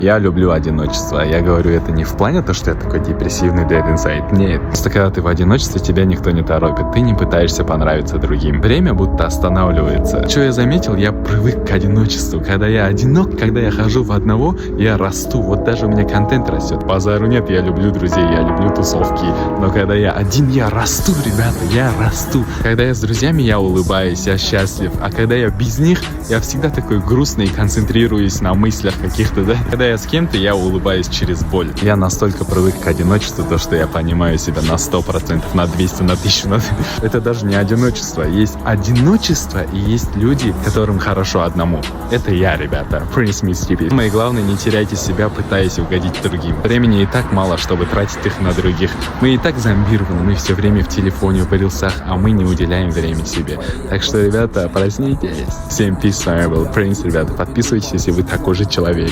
Я люблю одиночество. Я говорю это не в плане то, что я такой депрессивный dead inside. Нет. Просто когда ты в одиночестве, тебя никто не торопит. Ты не пытаешься понравиться другим. Время будто останавливается. Что я заметил? Я привык к одиночеству. Когда я одинок, когда я хожу в одного, я расту. Вот даже у меня контент растет. Базару нет, я люблю друзей, я люблю тусовки. Но когда я один, я расту, ребята, я расту. Когда я с друзьями, я улыбаюсь, я счастлив. А когда я без них, я всегда такой грустный и концентрируюсь на мыслях каких-то, да? Когда я с кем-то, я улыбаюсь через боль. Я настолько привык к одиночеству, то, что я понимаю себя на 100%, на 200, на 1000. Это даже не одиночество. Есть одиночество и есть люди, которым хорошо одному. Это я, ребята. Принц Миссисипи. Самое главное, не теряйте себя, пытаясь угодить другим. Времени и так мало, чтобы тратить их на других. Мы и так зомбированы, мы все время в телефоне, в рилсах, а мы не уделяем время себе. Так что, ребята, проснитесь. Всем peace, с вами был Принц, ребята. Подписывайтесь, если вы такой же человек.